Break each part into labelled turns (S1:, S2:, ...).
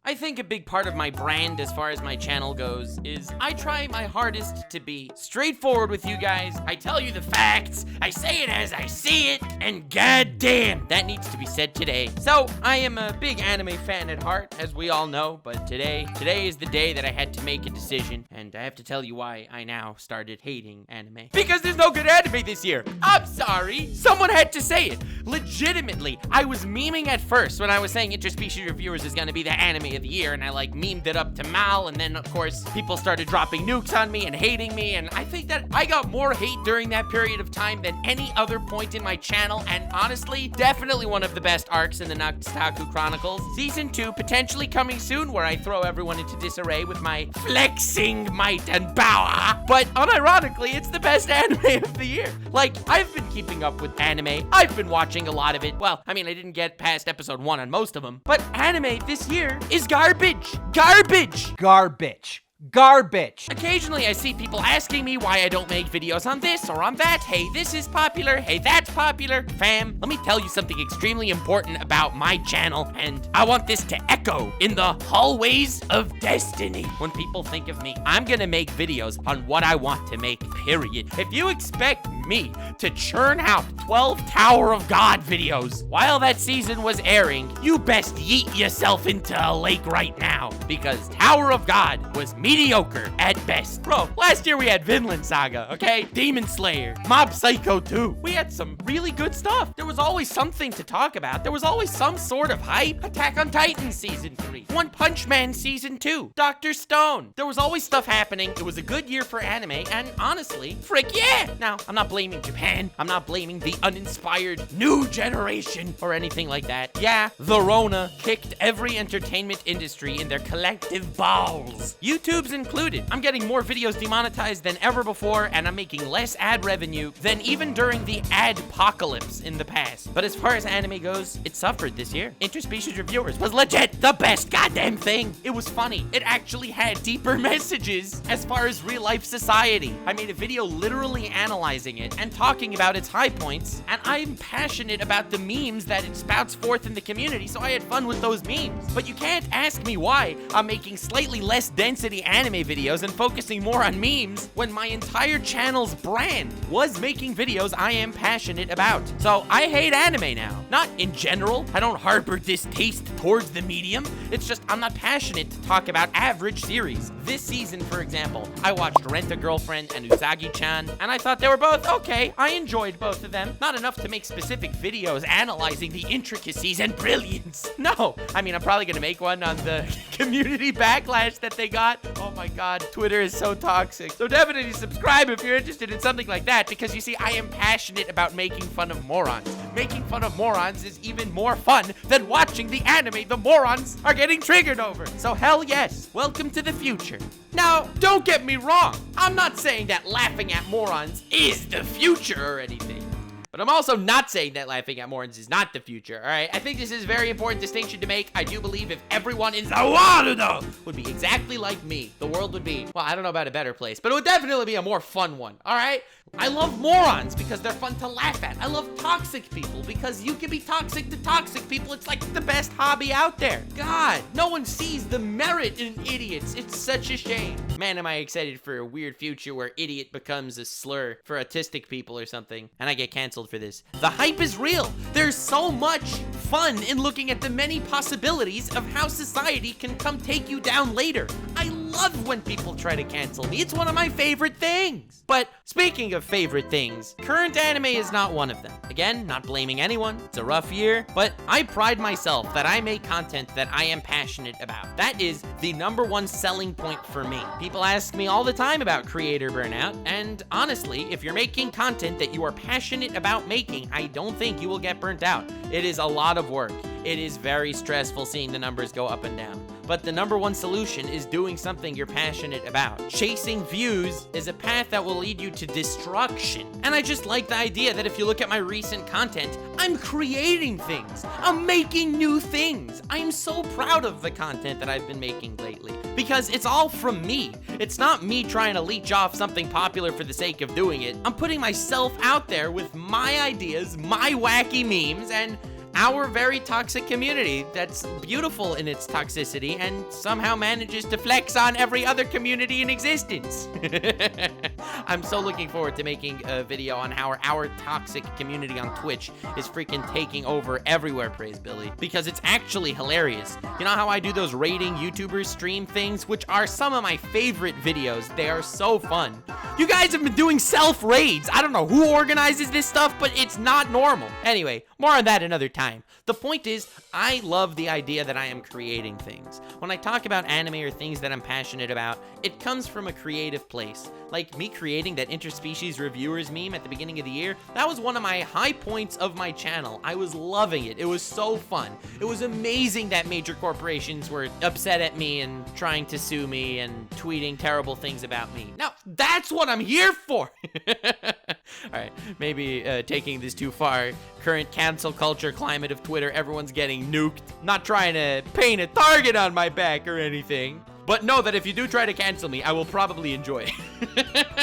S1: I think a big part of my brand as far as my channel goes is I try my hardest to be straightforward with you guys. I tell you the facts, I say it as I see it, and goddamn, that needs to be said today. So, I am a big anime fan at heart, as we all know, but today is the day that I had to make a decision, and I have to tell you why I now started hating anime. Because there's no good anime this year! I'm sorry! Someone had to say it! Legitimately, I was memeing at first when I was saying Interspecies Reviewers is gonna be the anime of the year, and I memed it up to Mal, and then of course people started dropping nukes on me and hating me, and I think that I got more hate during that period of time than any other point in my channel, and honestly, definitely one of the best arcs in the Taku Chronicles. Season 2 potentially coming soon, where I throw everyone into disarray with my flexing might and power, but unironically, it's the best anime of the year. Like, I've been keeping up with anime, I've been watching a lot of it. Well, I mean, I didn't get past episode 1 on most of them, but anime this year is garbage. Garbage. Occasionally, I see people asking me why I don't make videos on this or on that. Hey, this is popular. Hey, that's popular. Fam, let me tell you something extremely important about my channel, and I want this to echo in the hallways of destiny. When people think of me, I'm gonna make videos on what I want to make, period. If you expect me to churn out 12 Tower of God videos while that season was airing, you best yeet yourself into a lake right now, because Tower of God was mediocre at best. Bro, last year we had Vinland Saga, okay? Demon Slayer, Mob Psycho 2. We had some really good stuff. There was always something to talk about. There was always some sort of hype. Attack on Titan Season 3. One Punch Man Season 2. Dr. Stone. There was always stuff happening. It was a good year for anime, and honestly, frick yeah! Now, I'm not blaming Japan. I'm not blaming the uninspired new generation or anything like that. Yeah, the Rona kicked every entertainment industry in their collective balls. YouTube's included. I'm getting more videos demonetized than ever before, and I'm making less ad revenue than even during the ad-pocalypse in the past. But as far as anime goes, it suffered this year. Interspecies Reviewers was legit the best goddamn thing. It was funny. It actually had deeper messages as far as real-life society. I made a video literally analyzing it and talking about its high points, and I'm passionate about the memes that it spouts forth in the community, so I had fun with those memes. But you can't ask me why I'm making slightly less density anime videos and focusing more on memes when my entire channel's brand was making videos I am passionate about. So I hate anime now. Not in general. I don't harbor distaste towards the medium. It's just I'm not passionate to talk about average series. This season, for example, I watched Rent a Girlfriend and Usagi-chan, and I thought they were both okay. I enjoyed both of them. Not enough to make specific videos analyzing the intricacies and brilliance. No, I mean, I'm probably gonna make one on the community backlash that they got. Oh my god, Twitter is so toxic. So definitely subscribe if you're interested in something like that, because you see, I am passionate about making fun of morons. Making fun of morons is even more fun than watching the anime the morons are getting triggered over. So hell yes, welcome to the future. Now, don't get me wrong. I'm not saying that laughing at morons is the future or anything. But I'm also not saying that laughing at morons is not the future, all right? I think this is a very important distinction to make. I do believe if everyone in the world would be exactly like me, the world would be, well, I don't know about a better place, but it would definitely be a more fun one, all right? I love morons because they're fun to laugh at. I love toxic people because you can be toxic to toxic people. It's like the best hobby out there. God, no one sees the merit in idiots. It's such a shame. Man, am I excited for a weird future where idiot becomes a slur for autistic people or something, and I get canceled for this. The hype is real. There's so much fun in looking at the many possibilities of how society can come take you down later. I love when people try to cancel me. It's one of my favorite things. But speaking of favorite things, current anime is not one of them. Again, not blaming anyone. It's a rough year, but I pride myself that I make content that I am passionate about. That is the #1 selling point for me. People ask me all the time about creator burnout, and honestly, if you're making content that you are passionate about making, I don't think you will get burnt out. It is a lot of work. It is very stressful seeing the numbers go up and down. But the #1 solution is doing something you're passionate about. Chasing views is a path that will lead you to destruction. And I just like the idea that if you look at my recent content, I'm creating things. I'm making new things. I'm so proud of the content that I've been making lately because it's all from me. It's not me trying to leech off something popular for the sake of doing it. I'm putting myself out there with my ideas, my wacky memes, and our very toxic community that's beautiful in its toxicity and somehow manages to flex on every other community in existence. I'm so looking forward to making a video on how our toxic community on Twitch is freaking taking over everywhere, praise Billy, because it's actually hilarious. You know how I do those raiding YouTubers stream things, which are some of my favorite videos. They are so fun. You guys have been doing self-raids. I don't know who organizes this stuff, but it's not normal. Anyway, more on that another time. The point is, I love the idea that I am creating things. When I talk about anime or things that I'm passionate about, it comes from a creative place. Like me creating that interspecies reviewers meme at the beginning of the year, that was one of my high points of my channel. I was loving it. It was so fun. It was amazing that major corporations were upset at me and trying to sue me and tweeting terrible things about me. Now, that's what I'm here for. All right, maybe taking this too far. Current cancel culture climate of Twitter, everyone's getting nuked. Not trying to paint a target on my back or anything. But know that if you do try to cancel me, I will probably enjoy it.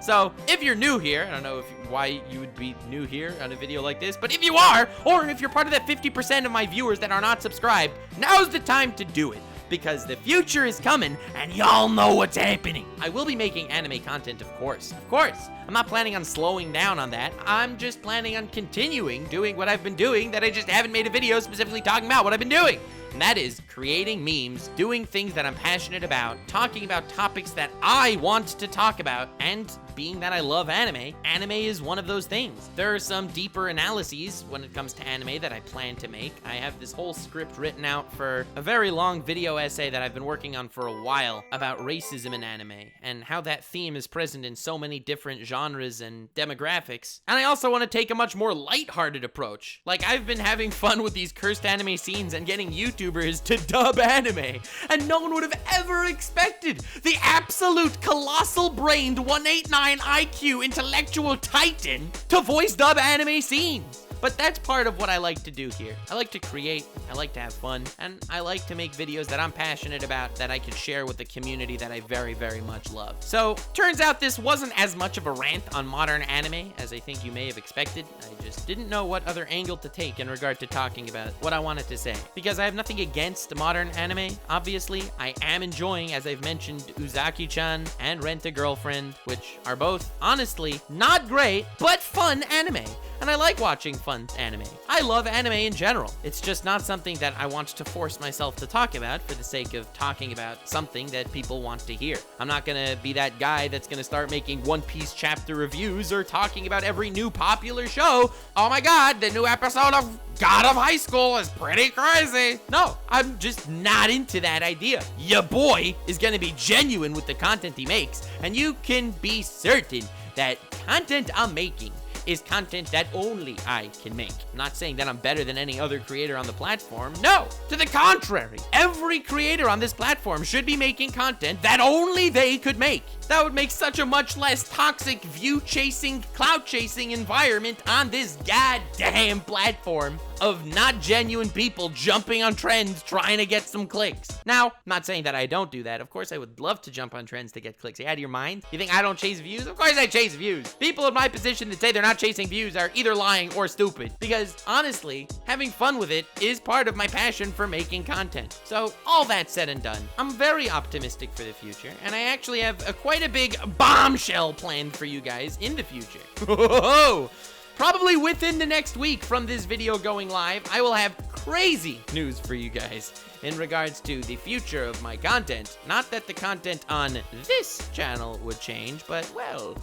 S1: So, if you're new here, I don't know why you would be new here on a video like this, but if you are, or if you're part of that 50% of my viewers that are not subscribed, now's the time to do it. Because the future is coming, and y'all know what's happening. I will be making anime content, of course. Of course. I'm not planning on slowing down on that. I'm just planning on continuing doing what I've been doing, that I just haven't made a video specifically talking about what I've been doing. And that is creating memes, doing things that I'm passionate about, talking about topics that I want to talk about, and being that I love anime, anime is one of those things. There are some deeper analyses when it comes to anime that I plan to make. I have this whole script written out for a very long video essay that I've been working on for a while about racism in anime and how that theme is present in so many different genres and demographics. And I also want to take a much more lighthearted approach. Like, I've been having fun with these cursed anime scenes and getting YouTubers to dub anime, and no one would have ever expected the absolute colossal brained 189 IQ intellectual titan to voice dub anime scenes. But that's part of what I like to do here. I like to create, I like to have fun, and I like to make videos that I'm passionate about that I can share with the community that I very, very much love. So, turns out this wasn't as much of a rant on modern anime as I think you may have expected. I just didn't know what other angle to take in regard to talking about what I wanted to say. Because I have nothing against modern anime, obviously. I am enjoying, as I've mentioned, Uzaki-chan and Rent-a-Girlfriend, which are both, honestly, not great, but fun anime. And I like watching fun anime. I love anime in general. It's just not something that I want to force myself to talk about for the sake of talking about something that people want to hear. I'm not gonna be that guy that's gonna start making One Piece chapter reviews or talking about every new popular show. Oh my god, the new episode of God of High School is pretty crazy. No, I'm just not into that idea. Your boy is gonna be genuine with the content he makes, and you can be certain that content I'm making is content that only I can make. I'm not saying that I'm better than any other creator on the platform. No, to the contrary. Every creator on this platform should be making content that only they could make. That would make such a much less toxic, view-chasing, clout-chasing environment on this goddamn platform of not genuine people jumping on trends trying to get some clicks. Now, I'm not saying that I don't do that. Of course, I would love to jump on trends to get clicks. Are you out of your mind? You think I don't chase views? Of course I chase views. People in my position that say they're not chasing views are either lying or stupid. Because, honestly, having fun with it is part of my passion for making content. So, all that said and done, I'm very optimistic for the future, and I actually have quite a big bombshell planned for you guys in the future. Probably within the next week from this video going live, I will have crazy news for you guys in regards to the future of my content. Not that the content on this channel would change, but, well,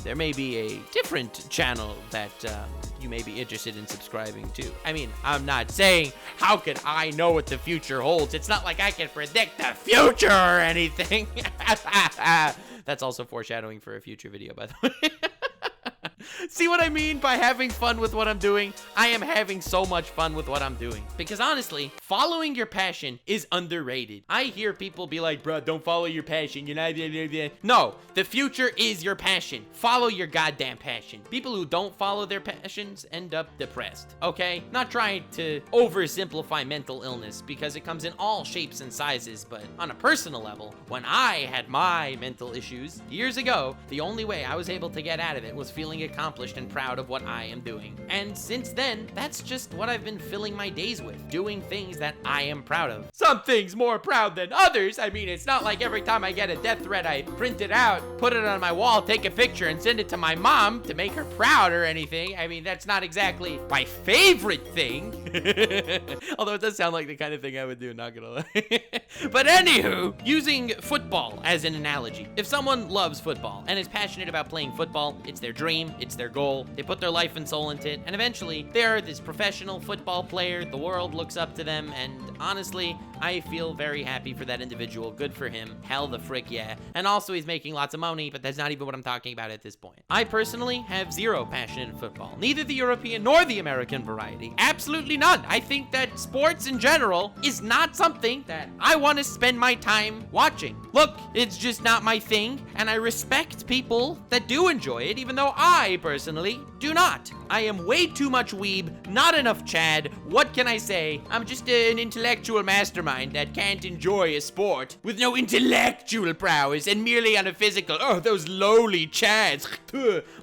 S1: there may be a different channel that you may be interested in subscribing to. I mean, I'm not saying, how could I know what the future holds? It's not like I can predict the future or anything. That's also foreshadowing for a future video, by the way. See what I mean by having fun with what I'm doing? I am having so much fun with what I'm doing. Because honestly, following your passion is underrated. I hear people be like, bro, don't follow your passion. You're not... No, the future is your passion. Follow your goddamn passion. People who don't follow their passions end up depressed, okay? Not trying to oversimplify mental illness because it comes in all shapes and sizes, but on a personal level, when I had my mental issues years ago, the only way I was able to get out of it was feeling a accomplished and proud of what I am doing. And since then, that's just what I've been filling my days with, doing things that I am proud of. Some things more proud than others. I mean, it's not like every time I get a death threat, I print it out, put it on my wall, take a picture, and send it to my mom to make her proud or anything. I mean, that's not exactly my favorite thing. Although it does sound like the kind of thing I would do, not gonna lie. But anywho, using football as an analogy. If someone loves football and is passionate about playing football, it's their dream, it's their goal, they put their life and soul into it, and eventually they're this professional football player, the world looks up to them, and honestly, I feel very happy for that individual. Good for him. Hell the frick yeah. And also he's making lots of money, but that's not even what I'm talking about at this point. I personally have zero passion in football. Neither the European nor the American variety. Absolutely none. I think that sports in general is not something that I want to spend my time watching. Look, it's just not my thing, and I respect people that do enjoy it, even though I personally do not. I am way too much weeb, not enough Chad. What can I say? I'm just an intellectual mastermind that can't enjoy a sport with no intellectual prowess and merely on a physical, oh, those lowly Chads.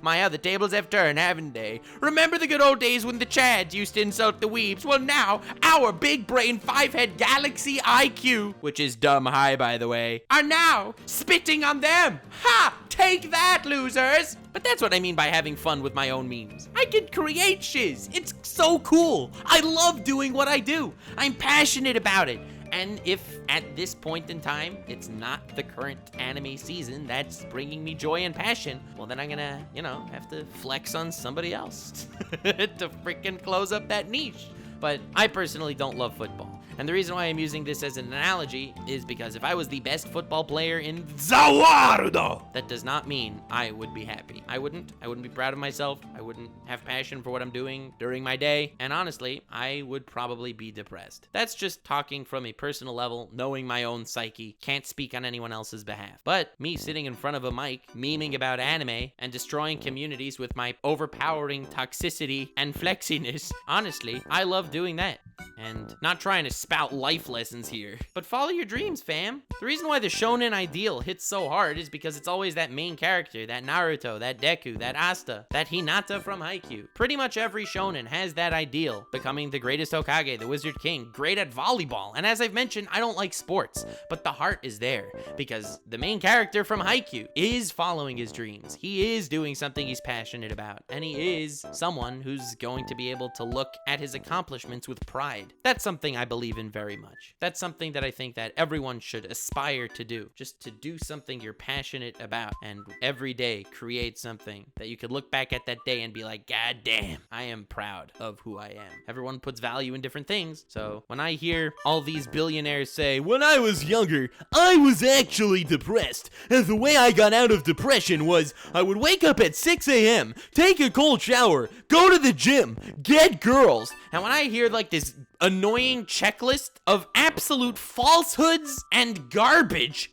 S1: My other tables have turned, haven't they? Remember the good old days when the Chads used to insult the weebs? Well, now, our big brain 5-head galaxy IQ, which is dumb high, by the way, are now spitting on them. Ha! Take that, losers! But that's what I mean by having fun with my own memes. I can create shiz. It's so cool. I love doing what I do. I'm passionate about it. And if at this point in time, it's not the current anime season that's bringing me joy and passion, well then I'm gonna, have to flex on somebody else to freaking close up that niche. But I personally don't love football. And the reason why I'm using this as an analogy is because if I was the best football player in the world, that does not mean I would be happy. I wouldn't be proud of myself. I wouldn't have passion for what I'm doing during my day. And honestly, I would probably be depressed. That's just talking from a personal level, knowing my own psyche. Can't speak on anyone else's behalf. But me sitting in front of a mic, memeing about anime, and destroying communities with my overpowering toxicity and flexiness, honestly, I love doing that. And not trying to spout life lessons here, but follow your dreams, fam. The reason why the shonen ideal hits so hard is because it's always that main character, that Naruto, that Deku, that Asta, that Hinata from Haikyuu. Pretty much every shonen has that ideal, becoming the greatest Hokage, the Wizard King, great at volleyball. And as I've mentioned, I don't like sports, but the heart is there because the main character from Haikyuu is following his dreams. He is doing something he's passionate about, and he is someone who's going to be able to look at his accomplishments with pride. That's something I believe in very much. That's something that I think that everyone should aspire to do. Just to do something you're passionate about and every day create something that you could look back at that day and be like, God damn, I am proud of who I am. Everyone puts value in different things. So when I hear all these billionaires say, when I was younger, I was actually depressed. And the way I got out of depression was I would wake up at 6 a.m., take a cold shower, go to the gym, get girls. And when I hear like this annoying checklist of absolute falsehoods and garbage.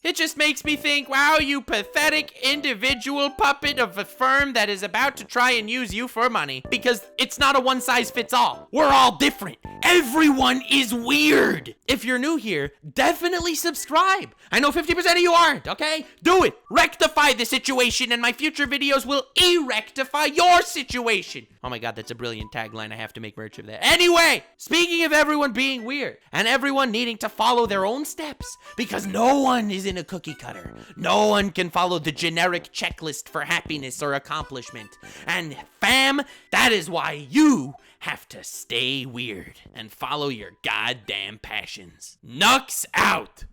S1: It just makes me think, wow, you pathetic individual puppet of a firm that is about to try and use you for money. Because it's not a one-size-fits-all. We're all different. Everyone is weird. If you're new here, definitely subscribe. I know 50% of you aren't, okay? Do it. Rectify the situation and my future videos will rectify your situation. Oh my God, that's a brilliant tagline. I have to make merch of that. Anyway, speaking of everyone being weird and everyone needing to follow their own steps because no one is in a cookie cutter. No one can follow the generic checklist for happiness or accomplishment. And fam, that is why you have to stay weird and follow your goddamn passions. Nux out!